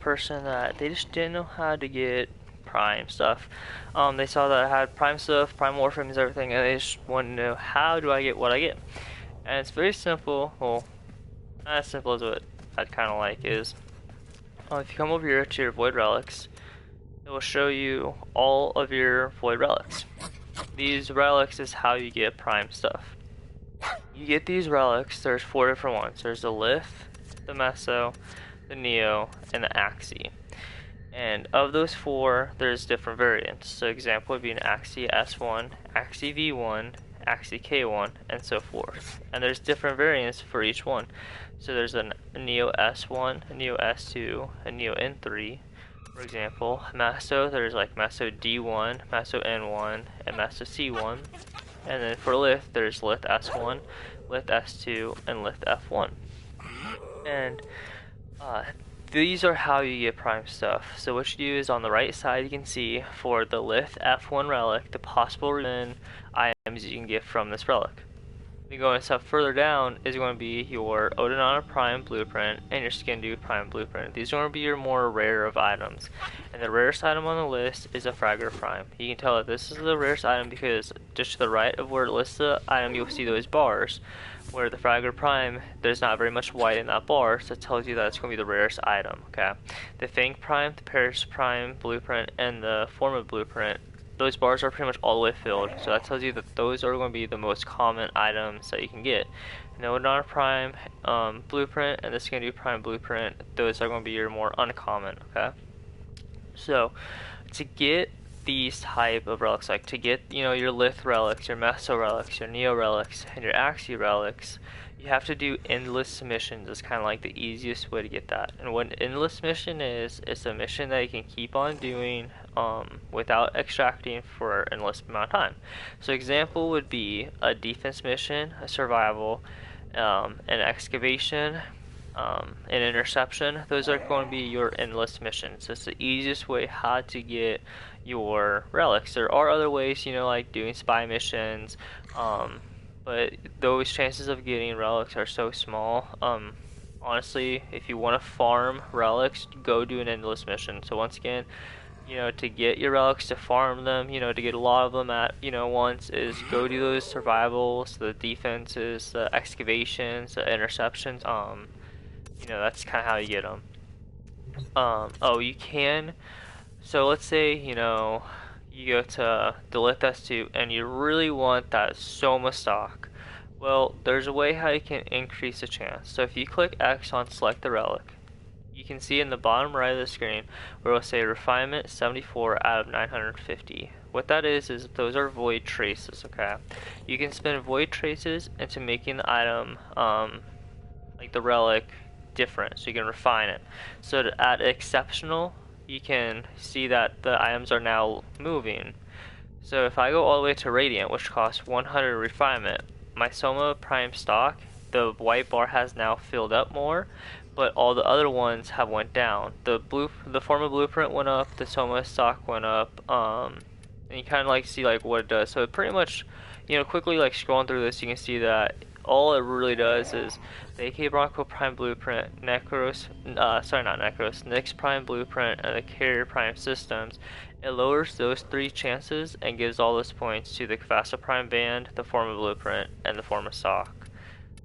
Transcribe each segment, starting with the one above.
person that they just didn't know how to get prime stuff. They saw that I had prime stuff, prime warframes, everything, and they just wanted to know, how do I get what I get? And it's very simple. Well, not as simple as what I'd kind of like is, if you come over here to your void relics, it will show you all of your void relics. These relics is how you get prime stuff. You get these relics, there's 4 different ones. There's the Lith, the Meso, the Neo, and the Axii. And of those 4, there's different variants. So example would be an Axii S1, Axii V1, Axii K1, and so forth. And there's different variants for each one. So there's a Neo S1, a Neo S2, a Neo N3. For example, Meso, there's like Meso D1, Meso N1, and Meso C1. And then for Lith, there's Lith S1, Lith S2, and Lith F1. And these are how you get prime stuff. So what you do is on the right side you can see for the Lith F1 relic, the possible items you can get from this relic. Then going a step further down is going to be your Odinana Prime Blueprint and your Skindu Prime Blueprint. These are going to be your more rare of items. And the rarest item on the list is a Fragger Prime. You can tell that this is the rarest item because just to the right of where it lists the item, you'll see those bars. Where the Fragger Prime, there's not very much white in that bar, so it tells you that it's going to be the rarest item, okay? The Fang Prime, the Paris Prime Blueprint, and the Forma Blueprint, those bars are pretty much all the way filled, so that tells you that those are going to be the most common items that you can get. And the Odinana Prime Blueprint and the Skindu Prime Blueprint, those are going to be your more uncommon, okay? So, to get these type of relics, like to get, your Lith relics, your Meso relics, your Neo relics, and your Axii relics, you have to do endless missions. It's kind of like the easiest way to get that. And what an endless mission is, it's a mission that you can keep on doing without extracting for an endless amount of time. So example would be a defense mission, a survival, an excavation, an interception. Those are going to be your endless missions. So it's the easiest way how to get your relics. There are other ways, like doing spy missions, but those chances of getting relics are so small. Honestly, if you want to farm relics, go do an endless mission. So once again, to get your relics, to farm them, to get a lot of them at, once, is go do those survivals, the defenses, the excavations, the interceptions. That's kind of how you get them. You can. So let's say, you go to Lith S2 and you really want that Soma stock. Well, there's a way how you can increase the chance. So if you click X on select the relic, you can see in the bottom right of the screen where it will say refinement 74 out of 950. What that is those are void traces, okay? You can spend void traces into making the item, like the relic, different, so you can refine it. So at exceptional, you can see that the items are now moving. So if I go all the way to radiant, which costs 100 refinement, my Soma Prime stock, the white bar has now filled up more, but all the other ones have went down. The Forma Blueprint went up, the Soma stock went up, and you kind of see what it does. So it pretty much, quickly scrolling through this, you can see that all it really does is the AK Bronco Prime Blueprint, Nyx Prime Blueprint, and the Carrier Prime systems. It lowers those 3 chances and gives all those points to the Kavasa Prime Band, the Forma Blueprint, and the Forma Stock.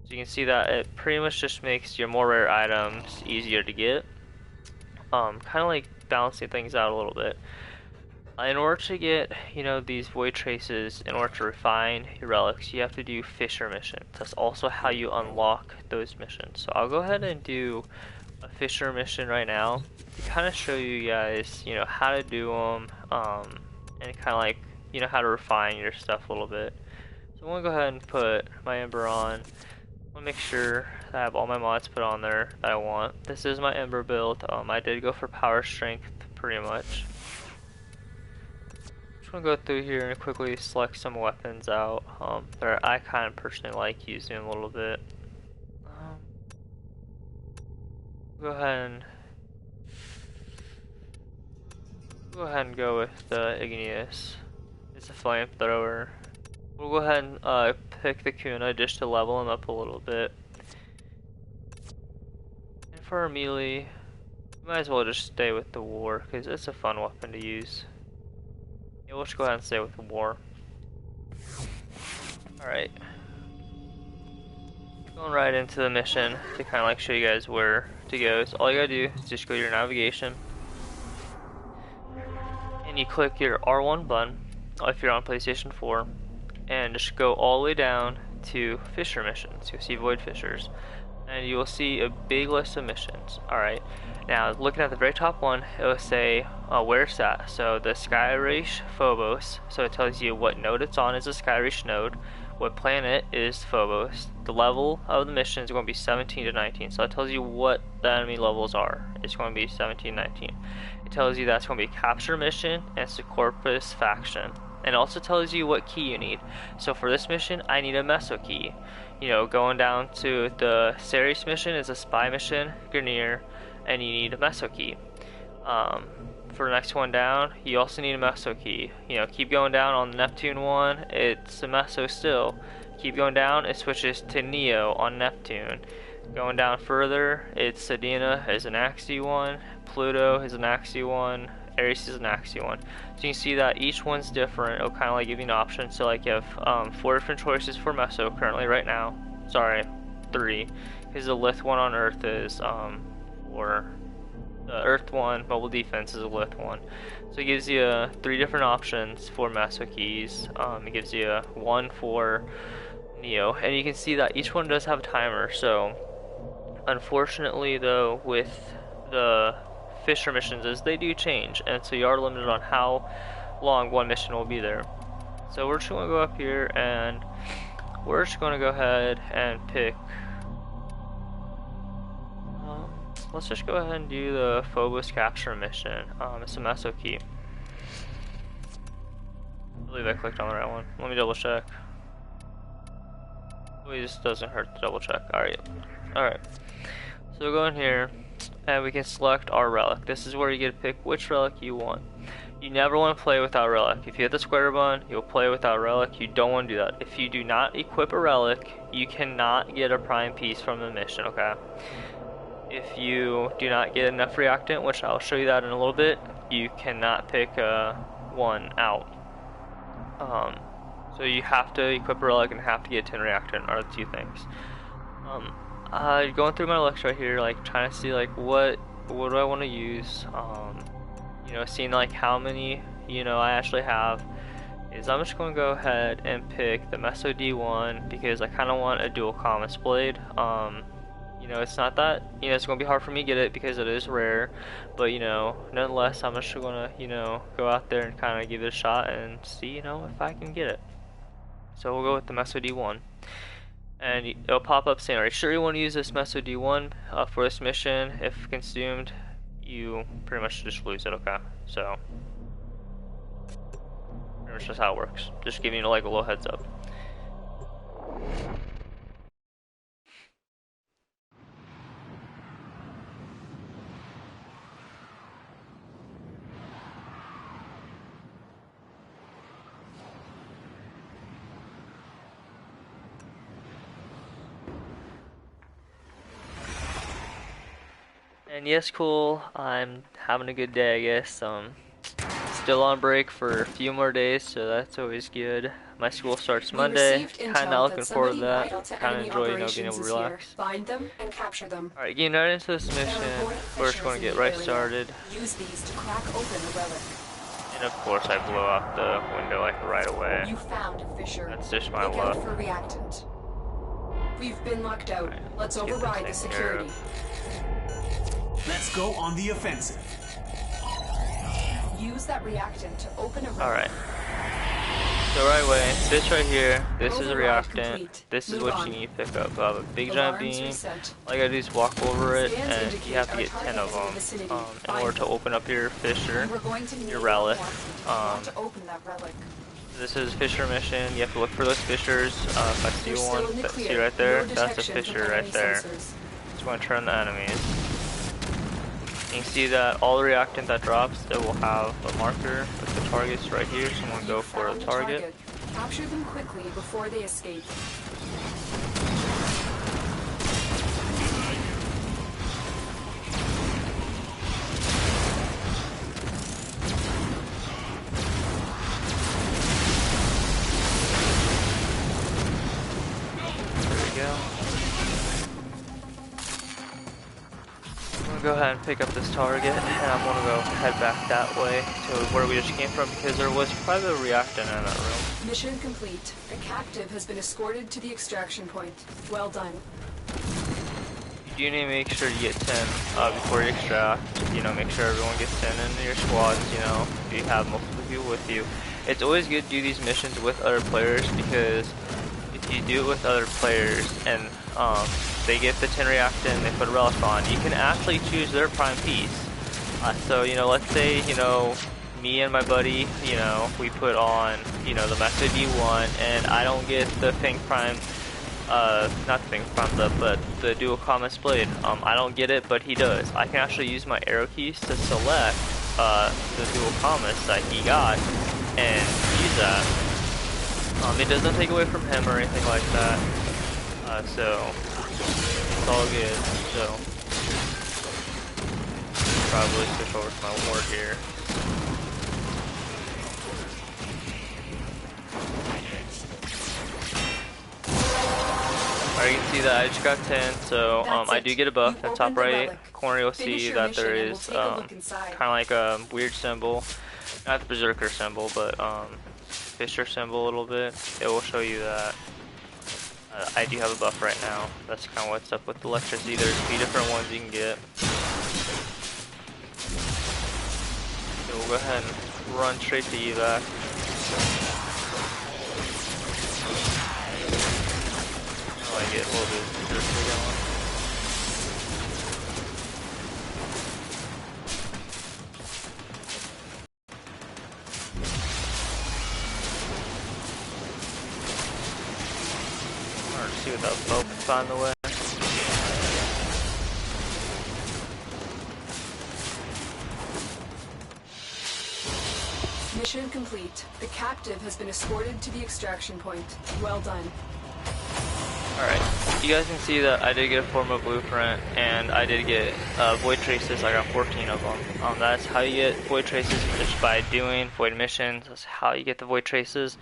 So you can see that it pretty much just makes your more rare items easier to get. Kind of like balancing things out a little bit. In order to get, these void traces, in order to refine your relics, you have to do fissure missions. That's also how you unlock those missions. So I'll go ahead and do a fissure mission right now to kind of show you guys, how to do them, and kind of how to refine your stuff a little bit. So I'm going to go ahead and put my Ember on. I want to make sure that I have all my mods put on there that I want. This is my Ember build. I did go for power strength pretty much. I'm gonna go through here and quickly select some weapons out that I kind of personally like using a little bit. Go ahead and go with the Igneous. It's a flamethrower. We'll go ahead and pick the Kuna just to level him up a little bit. And for our melee, Might as well just stay with the war, because it's a fun weapon to use. Yeah, we'll just go ahead and stay with the war. Alright. Going right into the mission to kind of like show you guys where to go. So all you gotta do is just go to your navigation. And you click your R1 button, if you're on PlayStation 4. And just go all the way down to fissure missions. You'll see void fissures. And you will see a big list of missions. Alright. Now, looking at the very top one, it will say where it's at. So the Skyreach Phobos. So it tells you what node it's on is a Skyreach node. What planet is Phobos. The level of the mission is going to be 17 to 19. So it tells you what the enemy levels are. It's going to be 17, 19. It tells you that's going to be a capture mission and it's a Corpus faction. And it also tells you what key you need. So for this mission, I need a meso key. You know, going down to the Ceres mission is a spy mission, Grenier, and you need a meso key. For the next one down, you also need a meso key. You know, keep going down on the Neptune one, it's a meso still. Keep going down, it switches to Neo on Neptune. Going down further, it's Sedina is an Axie one, Pluto is an Axie one, Ares is an Axie one. So you can see that each one's different. It'll kind of like give you an option. So like you have 4 different choices for meso currently right now. Sorry, 3. Because the Lith one on Earth is or the Earth one, mobile defense is a Lith one. So it gives you 3 different options for meso keys. It gives you 1 for Neo, and you can see that each one does have a timer. So unfortunately though, with the fissure missions is they do change, and so you are limited on how long one mission will be there. So we're just going to go up here and we're just going to go ahead and pick let's just go ahead and do the Phobos capture mission. It's a meso key. I believe I clicked on the right one. Let me double check. This doesn't hurt to double check. Alright. So we'll go in here and we can select our relic. This is where you get to pick which relic you want. You never want to play without relic. If you hit the square button, you'll play without relic. You don't want to do that. If you do not equip a relic, you cannot get a prime piece from the mission, okay? If you do not get enough reactant, which I'll show you that in a little bit, you cannot pick one out. So you have to equip a relic and have to get 10 reactant are the 2 things. Going through my list right here, like trying to see like what do I want to use. You know, seeing like how many I actually have. Is I'm just going to go ahead and pick the Meso D1 because I kind of want a dual comets blade. You know, it's not that it's going to be hard for me to get it because it is rare, but nonetheless, I'm just going to go out there and kind of give it a shot and see if I can get it. So we'll go with the Meso D1. And it'll pop up saying, are you sure you want to use this Meso D1 for this mission? If consumed, you pretty much just lose it, okay? So, pretty much just how it works. Just giving you like a little heads up. And yes, cool, I'm having a good day, I guess. Still on break for a few more days, so that's always good. My school starts Monday, kinda looking forward to that. Kinda enjoy, being able to relax. Find them and capture them. Alright, getting right into this mission, we're just going to get right started. Use these to crack open the relic. And of course I blow out the window like right away. You found a fissure. That's just my Look out luck. for reactant. We've been locked out. Right, let's get override the this thing security. Let's go on the offensive. Use that reactant to open a relic. Alright. So right away, this right here, this is a Override reactant. complete. This is Move what on. you need to pick up. I have a big giant Alarms beam. reset. All you gotta do is walk over it, Scans and you indicate have to our get 10 of target is in the them vicinity. in order to open up your fissure, We're going to need your relic. to open that relic. This is fissure mission. You have to look for those fissures. If I see You're still in one, the see clear. right there, No that's a detection from fissure right enemy there. sensors. Just want to turn the enemies. You can see that all the reactant that drops, it will have a marker with the targets right here. Someone go for Found the the target. Capture them quickly before they escape. ahead and pick up this target, and I'm gonna go head back that way to where we just came from, because there was probably a reactant in that room. Mission complete. The captive has been escorted to the extraction point. Well done. You need to make sure you get 10 before you extract. You know, make sure everyone gets 10 in your squads, you know, if you have multiple people with you. It's always good to do these missions with other players, because if you do it with other players and they get the 10 reactant and they put a relic on, you can actually choose their prime piece. So, you know, let's say, you know, me and my buddy, you know, we put on, you know, the Mecha D1, and I don't get the Pink Prime, not the Pink Prime, but the dual comets blade. I don't get it, but he does. I can actually use my arrow keys to select the dual comets that he got and use that. It doesn't take away from him or anything like that. So it's all good. So probably switch over to my ward here. Alright, you can see that I just got 10, so I do get a buff. In the top right corner you'll see that there is kind of like a weird symbol. Not the berserker symbol, but fissure symbol a little bit. It will show you that I do have a buff right now. That's kind of what's up with electricity. There's 3 different ones you can get. So we'll go ahead and run straight to evac. I get a little bit of berserker going. See what that boat can find the way. Mission complete. The captive has been escorted to the extraction point. Well done. Alright, you guys can see that I did get a formal blueprint, and I did get void traces. I got 14 of them. That's how you get void traces, just by doing void missions. That's how you get the void traces.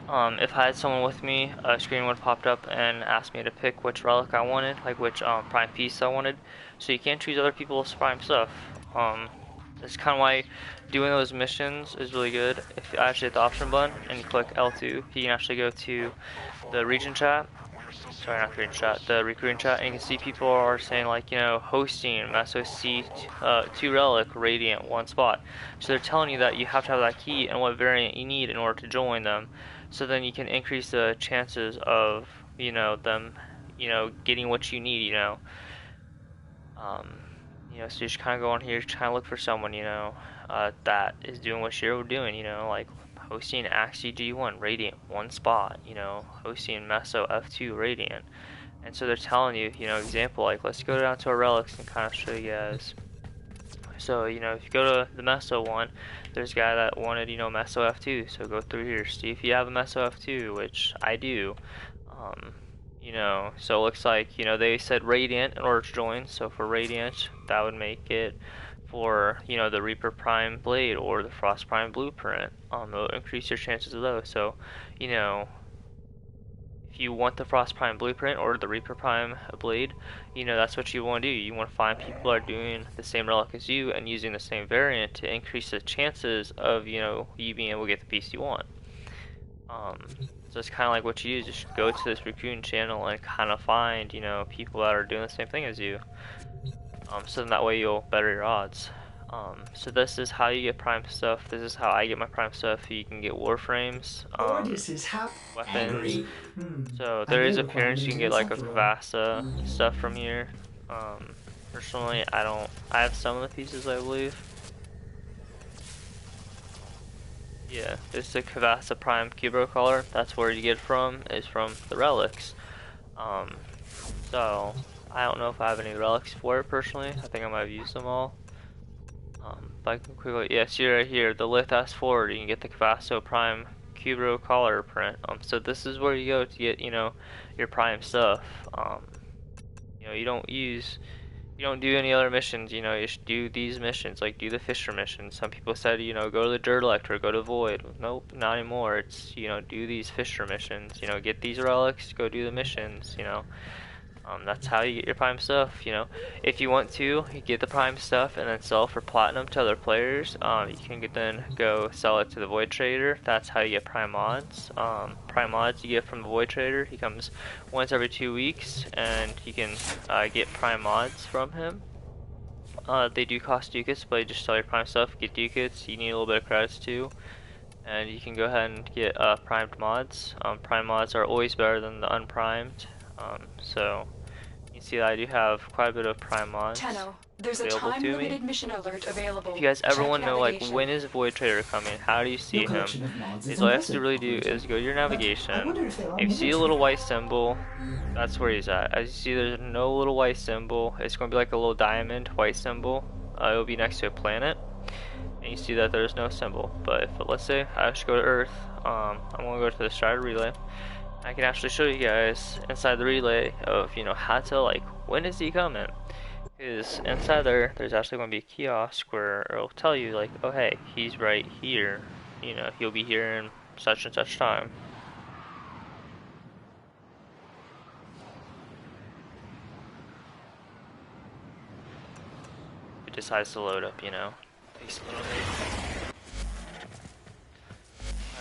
If I had someone with me, a screen would have popped up and asked me to pick which relic I wanted, like which prime piece I wanted. So you can't choose other people's prime stuff. That's kind of why doing those missions is really good. If you actually hit the option button and you click L2, you can actually go to the region chat. Sorry, not the region chat, the recruiting chat, and you can see people are saying, like, you know, hosting, SOC, 2 relic, radiant, 1 spot. So they're telling you that you have to have that key and what variant you need in order to join them. So then you can increase the chances of, you know, them, you know, getting what you need, you know. You know, so you just kind of go on here, trying to look for someone, you know, that is doing what you're doing, you know, like hosting Axie G1 Radiant, 1 spot, you know, hosting Meso F2 Radiant. And so they're telling you, you know, example, like, let's go down to our relics and kind of show you guys. So, you know, if you go to the Meso one, there's a guy that wanted, you know, Meso F2, so go through here, see if you have a Meso F2, which I do. You know, so it looks like, you know, they said Radiant in order to join, so for Radiant, that would make it for, you know, the Reaper Prime Blade or the Frost Prime Blueprint. It'll increase your chances of those. So, you know, if you want the Frost Prime Blueprint or the Reaper Prime Blade, you know, that's what you want to do. You want to find people that are doing the same relic as you and using the same variant to increase the chances of, you know, you being able to get the piece you want. So it's kind of like what you do, just go to this recruiting channel and kind of find, you know, people that are doing the same thing as you. So then that way you'll better your odds. So this is how you get prime stuff. This is how I get my prime stuff. You can get warframes, weapons. So there is appearance you can get like a Kavasa stuff from here. Personally, I have some of the pieces, I believe. Yeah, this is the Kavasa Prime Cubro color. That's where you get it from, is from the relics. So I don't know if I have any relics for it personally. I think I might have used them all. But I can quickly, yeah, see right here, the Lithas forward, you can get the Kavaso Prime Cubro collar print. So this is where you go to get, you know, your prime stuff. You know, you don't do any other missions, you know, you should do these missions, like do the Fissure missions. Some people said, you know, go to the Dirtellect or go to Void. Nope, not anymore. It's, you know, do these Fissure missions, you know, get these relics, go do the missions, you know. That's how you get your prime stuff. If you want to, you get the prime stuff and then sell for platinum to other players. You can then go sell it to the void trader. That's how you get prime mods. Prime mods you get from the void trader. He comes once every 2 weeks, and you can get prime mods from him. They do cost ducats, but you just sell your prime stuff, get ducats. You need a little bit of credits too, and you can go ahead and get primed mods. Prime mods are always better than the unprimed. So you see that I do have quite a bit of prime mods Tenno, there's a available to me. time-limited mission alert available. If you guys ever Check want to know, like, navigation. when is Void Trader coming, how do you see Your him, collection of mods is is all you have to impressive, really do Operator. is go to your But I navigation. wonder if there are If you see a more little to white symbol, that's where he's at. As you see, there's no little white symbol. It's going to be like a little diamond white symbol. It'll be next to a planet, and you see that there's no symbol. But if, let's say I should go to Earth, I'm going to go to the Strider Relay. I can actually show you guys inside the relay of, how to, like, when is he coming? Because inside there's actually going to be a kiosk where it'll tell you, like, oh hey, he's right here. He'll be here in such and such time. It decides to load up, takes a little bit.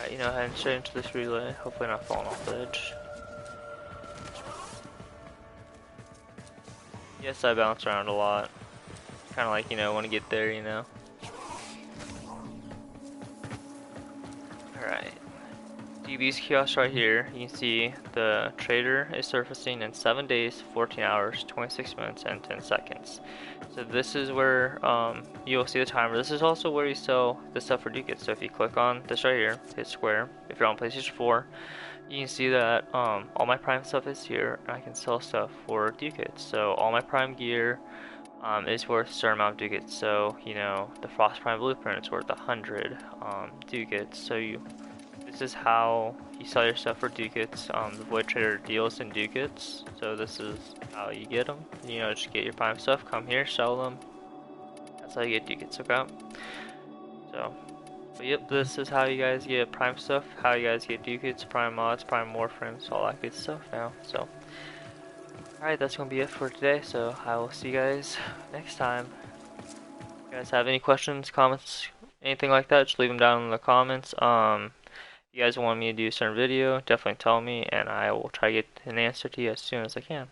Alright, head and straight into this relay. Hopefully not falling off the edge. Yes, I bounce around a lot. Kind of like, want to get there, Alright. See these kiosks right here. You can see the trader is surfacing in 7 days, 14 hours, 26 minutes, and 10 seconds. So this is where you'll see the timer. This is also where you sell the stuff for ducats. So if you click on this right here, hit square, if you're on PlayStation 4, you can see that all my prime stuff is here, and I can sell stuff for ducats. So all my prime gear is worth a certain amount of ducats. So the Frost Prime Blueprint is worth 100 ducats. So this is how you sell your stuff for ducats. The Void Trader deals in ducats, so this is how you get them. Just get your prime stuff, come here, sell them. That's how you get ducats, okay? But yep, this is how you guys get prime stuff, how you guys get ducats, prime mods, prime warframes, all that good stuff now. So, alright, that's gonna be it for today. So I will see you guys next time. If you guys have any questions, comments, anything like that, just leave them down in the comments. If you guys want me to do a certain video, definitely tell me, and I will try to get an answer to you as soon as I can.